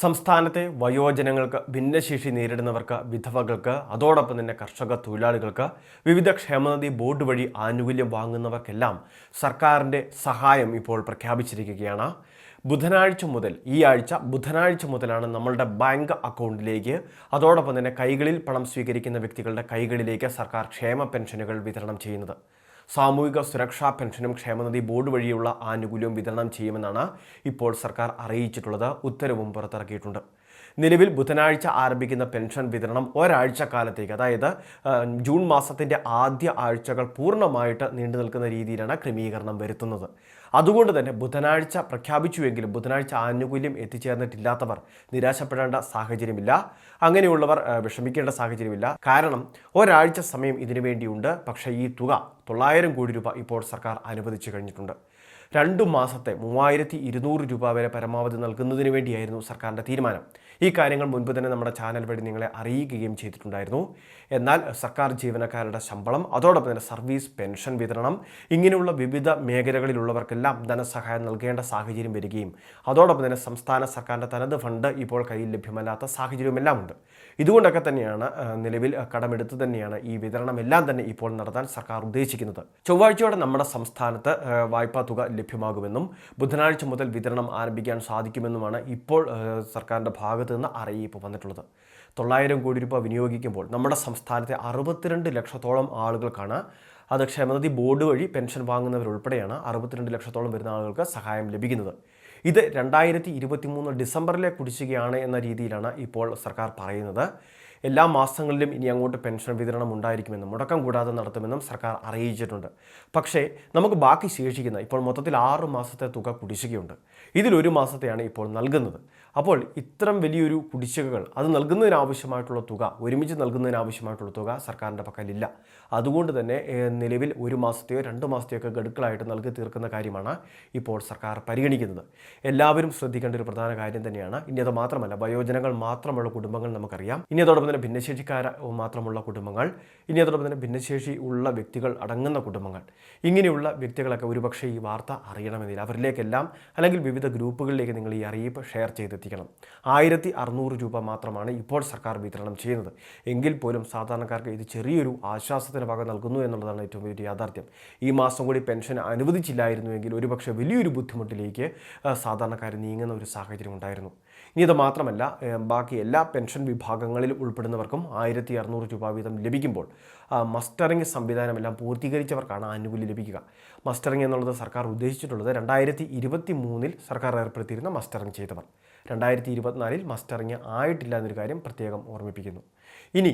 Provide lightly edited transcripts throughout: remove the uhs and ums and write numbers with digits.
സംസ്ഥാനത്തെ വയോജനങ്ങൾക്ക് ഭിന്നശേഷി നേരിടുന്നവർക്ക് വിധവകൾക്ക് അതോടൊപ്പം തന്നെ കർഷക തൊഴിലാളികൾക്ക് വിവിധ ക്ഷേമനിധി ബോർഡ് വഴി ആനുകൂല്യം വാങ്ങുന്നവർക്കെല്ലാം സർക്കാരിൻ്റെ സഹായം ഇപ്പോൾ പ്രഖ്യാപിച്ചിരിക്കുകയാണ്. ഈ ആഴ്ച ബുധനാഴ്ച മുതലാണ് നമ്മളുടെ ബാങ്ക് അക്കൗണ്ടിലേക്ക് അതോടൊപ്പം തന്നെ കൈകളിൽ പണം സ്വീകരിക്കുന്ന വ്യക്തികളുടെ കൈകളിലേക്ക് സർക്കാർ ക്ഷേമ പെൻഷനുകൾ വിതരണം ചെയ്യുന്നത്. സാമൂഹിക സുരക്ഷാ പെൻഷനും ക്ഷേമനിധി ബോർഡ് വഴിയുള്ള ആനുകൂല്യവും വിതരണം ചെയ്യുമെന്നാണ് ഇപ്പോൾ സർക്കാർ അറിയിച്ചിട്ടുള്ളത്. ഉത്തരവും പുറത്തിറക്കിയിട്ടുണ്ട്. നിലവിൽ ബുധനാഴ്ച ആരംഭിക്കുന്ന പെൻഷൻ വിതരണം ഒരാഴ്ച കാലത്തേക്ക്, അതായത് ജൂൺ മാസത്തിൻ്റെ ആദ്യ ആഴ്ചകൾ പൂർണ്ണമായിട്ട് നീണ്ടു നിൽക്കുന്ന രീതിയിലാണ് ക്രമീകരണം വരുത്തുന്നത്. അതുകൊണ്ട് തന്നെ ബുധനാഴ്ച പ്രഖ്യാപിച്ചുവെങ്കിലും ബുധനാഴ്ച ആനുകൂല്യം എത്തിച്ചേർന്നിട്ടില്ലാത്തവർ നിരാശപ്പെടേണ്ട സാഹചര്യമില്ല. അങ്ങനെയുള്ളവർ വിഷമിക്കേണ്ട സാഹചര്യമില്ല. കാരണം ഒരാഴ്ച സമയം ഇതിനു വേണ്ടിയുണ്ട്. പക്ഷേ ഈ തുക 900 കോടി രൂപ ഇപ്പോൾ സർക്കാർ അനുവദിച്ചു കഴിഞ്ഞിട്ടുണ്ട്. 2 മാസത്തെ 3200 രൂപ വരെ പരമാവധി നൽകുന്നതിന് വേണ്ടിയായിരുന്നു സർക്കാരിൻ്റെ തീരുമാനം. ഈ കാര്യങ്ങൾ മുൻപ് തന്നെ നമ്മുടെ ചാനൽ വഴി നിങ്ങളെ അറിയിക്കുകയും ചെയ്തിട്ടുണ്ടായിരുന്നു. എന്നാൽ സർക്കാർ ജീവനക്കാരുടെ ശമ്പളം, അതോടൊപ്പം തന്നെ സർവീസ് പെൻഷൻ വിതരണം, ഇങ്ങനെയുള്ള വിവിധ മേഖലകളിലുള്ളവർക്കെല്ലാം ധനസഹായം നൽകേണ്ട സാഹചര്യം വരികയും അതോടൊപ്പം തന്നെ സംസ്ഥാന സർക്കാരിൻ്റെ തനത് ഫണ്ട് ഇപ്പോൾ കയ്യിൽ ലഭ്യമല്ലാത്ത സാഹചര്യമെല്ലാം ഉണ്ട്. ഇതുകൊണ്ടൊക്കെ തന്നെയാണ് നിലവിൽ കടമെടുത്ത് തന്നെയാണ് ഈ വിതരണമെല്ലാം തന്നെ ഇപ്പോൾ നടത്താൻ സർക്കാർ ഉദ്ദേശിക്കുന്നത്. ചൊവ്വാഴ്ചയോടെ നമ്മുടെ സംസ്ഥാനത്ത് വായ്പാ തുക ലഭ്യമാകുമെന്നും ബുധനാഴ്ച മുതൽ വിതരണം ആരംഭിക്കാൻ സാധിക്കുമെന്നുമാണ് ഇപ്പോൾ സർക്കാരിൻ്റെ ഭാഗത്ത് നിന്ന് അറിയിപ്പ് വന്നിട്ടുള്ളത്. 900 കോടി രൂപ വിനിയോഗിക്കുമ്പോൾ നമ്മുടെ സംസ്ഥാനത്തെ 62 ലക്ഷത്തോളം ആളുകൾക്കാണ്, അത് ക്ഷേമനിധി ബോർഡ് വഴി പെൻഷൻ വാങ്ങുന്നവരുൾപ്പെടെയാണ് 62 ലക്ഷത്തോളം വരുന്ന ആളുകൾക്ക് സഹായം ലഭിക്കുന്നത്. ഇത് 2023 ഡിസംബറിലെ കുടിശ്ശികയാണ് എന്ന രീതിയിലാണ് ഇപ്പോൾ സർക്കാർ പറയുന്നത്. എല്ലാ മാസങ്ങളിലും ഇനി അങ്ങോട്ട് പെൻഷൻ വിതരണം ഉണ്ടായിരിക്കുമെന്നും മുടക്കം കൂടാതെ നടത്തുമെന്നും സർക്കാർ അറിയിച്ചിട്ടുണ്ട്. പക്ഷേ നമുക്ക് ബാക്കി ശേഷിക്കുന്ന ഇപ്പോൾ മൊത്തത്തിൽ 6 മാസത്തെ തുക കുടിശ്ശികയുണ്ട്. ഇതിൽ 1 മാസത്തെയാണ് ഇപ്പോൾ നൽകുന്നത്. അപ്പോൾ ഇത്തരം വലിയൊരു കുടിശ്ശികകൾ അത് നൽകുന്നതിനാവശ്യമായിട്ടുള്ള തുക, ഒരുമിച്ച് നൽകുന്നതിനാവശ്യമായിട്ടുള്ള തുക സർക്കാരിൻ്റെ പക്കലില്ല. അതുകൊണ്ട് തന്നെ നിലവിൽ 1 മാസത്തെയോ 2 മാസത്തെയോ ഒക്കെ ഗഡുക്കളായിട്ട് നൽകി തീർക്കുന്ന കാര്യമാണ് ഇപ്പോൾ സർക്കാർ പരിഗണിക്കുന്നത്. എല്ലാവരും ശ്രദ്ധിക്കേണ്ട ഒരു പ്രധാന കാര്യം തന്നെയാണ്. ഇനി അത് മാത്രമല്ല, വയോജനങ്ങൾ മാത്രമുള്ള കുടുംബങ്ങൾ നമുക്കറിയാം. ഇനി അതോടൊപ്പം തന്നെ ഭിന്നശേഷിക്കാർ മാത്രമുള്ള കുടുംബങ്ങൾ, ഇനി അതോടൊപ്പം തന്നെ ഭിന്നശേഷി ഉള്ള വ്യക്തികൾ അടങ്ങുന്ന കുടുംബങ്ങൾ, ഇങ്ങനെയുള്ള വ്യക്തികളൊക്കെ ഒരുപക്ഷെ ഈ വാർത്ത അറിയണമെന്നില്ല. അവരിലേക്കെല്ലാം അല്ലെങ്കിൽ വിവിധ ഗ്രൂപ്പുകളിലേക്ക് നിങ്ങൾ ഈ അറിയിപ്പ് ഷെയർ ചെയ്തെത്തിക്കണം. 1600 രൂപ മാത്രമാണ് ഇപ്പോൾ സർക്കാർ വിതരണം ചെയ്യുന്നത്. എങ്കിൽ പോലും സാധാരണക്കാർക്ക് ഇത് ചെറിയൊരു ആശ്വാസത്തിന് വക നൽകുന്നു എന്നുള്ളതാണ് ഏറ്റവും വലിയ യാഥാർത്ഥ്യം. ഈ മാസം കൂടി പെൻഷൻ അനുവദിച്ചില്ലായിരുന്നുവെങ്കിൽ ഒരുപക്ഷെ വലിയൊരു ബുദ്ധിമുട്ടിലേക്ക് സാധാരണക്കാർ നീങ്ങുന്ന ഒരു സാഹചര്യം ഉണ്ടായിരുന്നു. ഇനി ഇത് മാത്രമല്ല, ബാക്കി എല്ലാ പെൻഷൻ വിഭാഗങ്ങളിൽ ഉൾപ്പെടുന്നവർക്കും 1600 രൂപ വീതം ലഭിക്കുമ്പോൾ മസ്റ്ററിംഗ് സംവിധാനമെല്ലാം പൂർത്തീകരിച്ചവർക്കാണ് ആനുകൂല്യം ലഭിക്കുക. മസ്റ്ററിംഗ് എന്നുള്ളത് സർക്കാർ ഉദ്ദേശിച്ചിട്ടുള്ളത് 2023 സർക്കാർ ഏർപ്പെടുത്തിയിരുന്ന മസ്റ്ററിംഗ് ചെയ്തവർ. 2024 മസ്റ്ററിംഗ് ആയിട്ടില്ല എന്നൊരു കാര്യം പ്രത്യേകം ഓർമ്മിപ്പിക്കുന്നു. ഇനി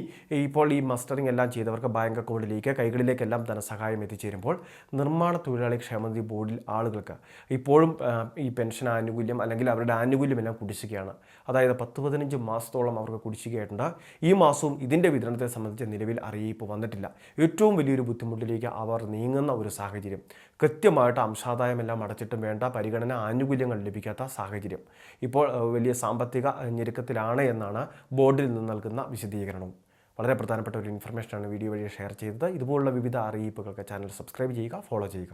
ഇപ്പോൾ ഈ മസ്റ്ററിംഗ് എല്ലാം ചെയ്തവർക്ക് ബാങ്ക് അക്കൗണ്ടിലേക്ക് കൈകളിലേക്കെല്ലാം ധനസഹായം എത്തിച്ചേരുമ്പോൾ നിർമ്മാണ തൊഴിലാളി ക്ഷേമനിധി ബോർഡിൽ ആളുകൾക്ക് ഇപ്പോഴും ഈ പെൻഷൻ ആനുകൂല്യം അല്ലെങ്കിൽ അവരുടെ ആനുകൂല്യമെല്ലാം കുടിശ്ശികയാണ്. അതായത് 10-15 മാസത്തോളം അവർക്ക് കുടിശ്ശികയായിട്ടുണ്ട്. ഈ മാസവും ഇതിൻ്റെ വിതരണത്തെ സംബന്ധിച്ച് നിലവിൽ അറിയിപ്പ് വന്നിട്ടില്ല. ഏറ്റവും വലിയൊരു ബുദ്ധിമുട്ടിലേക്ക് അവർ നീങ്ങുന്ന ഒരു സാഹചര്യം. കൃത്യമായിട്ട് അംശാദായമെല്ലാം അടച്ചിട്ടും വേണ്ട പരിഗണന ആനുകൂല്യങ്ങൾ ലഭിക്കാത്ത സാഹചര്യം. ഇപ്പോൾ വലിയ സാമ്പത്തിക ഞെരുക്കത്തിലാണ് എന്നാണ് ബോർഡിൽ നിന്ന് നൽകുന്ന വിശദീകരണം. വളരെ പ്രധാനപ്പെട്ട ഒരു ഇൻഫർമേഷനാണ് വീഡിയോ വഴി ഷെയർ ചെയ്തത്. ഇതുപോലുള്ള വിവിധ അറിയിപ്പുകൾക്ക് ചാനൽ സബ്സ്ക്രൈബ് ചെയ്യുക, ഫോളോ ചെയ്യുക.